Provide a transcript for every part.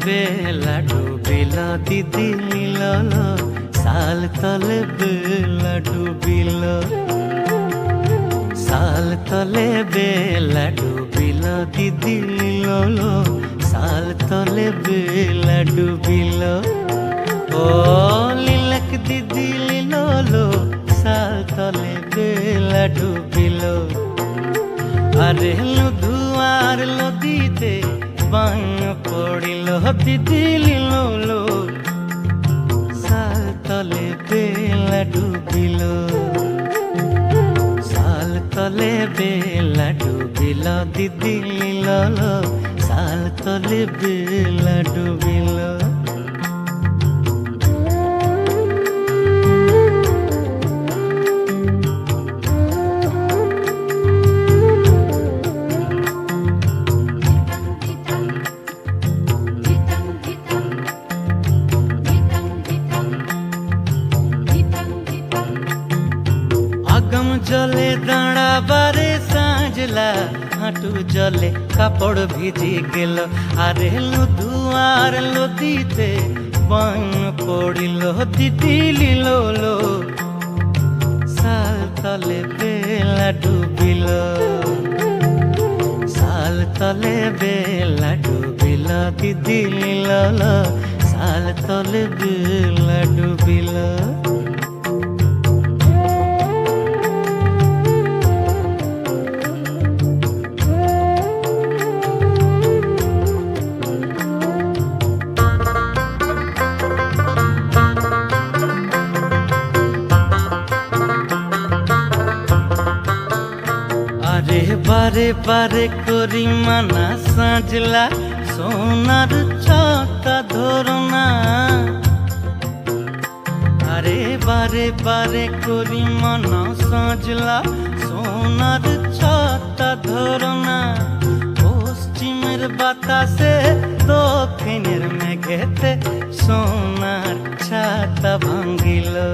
बेला डुबिलो दिदी लीलो साल तले बेला डुबिलो साल तले बेला डुबिलो दिदी लीलो साल तले बेला डुबिलो ओ लीलक दिदी लीलो साल तले बेला डुबिलो अरे लुधुआर लदीते बान पड़िलो दिदी लीलो साल तले बेला डुबिलो साल तले बेला डुबिलो दिदी लीलो साल तले बेला डुबिलो आगम जले दाड़ा बारे सांझला हाटू जले कापड़ भिजी गेलो अरे लुधुआर लदीते बान पड़िलो दिदी लीलो साल तले बेला डुबिलो साल तले बेला डुबिलो दिदी लीलो साल तले बेला डुबिलो अरे बारे बारे करी माना साजला सोनार चौका धरना अरे बारे बारे करी माना साजला सोनार चौका धरना पश्चिमेर बातासे दक्षिणेर मेघेते सोनार छाता भांगिलो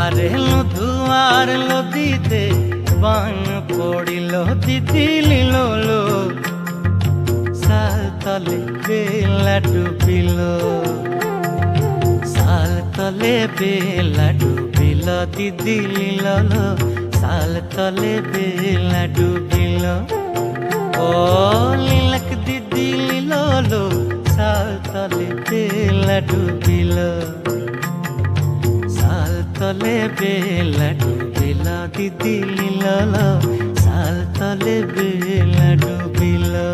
अरे लुधुआर लदीते बान पड़िलो दिदी लीलो साल तले बेला डुबिलो साल तले बेला डुबिलो दिदी लीलो साल तले बेला डुबिलो ओ लीलक दिदी लीलो साल तले बेला डुबिलो साल तले बेला डुबिलो दिदी लीलो साल तले बेला डुबिलो।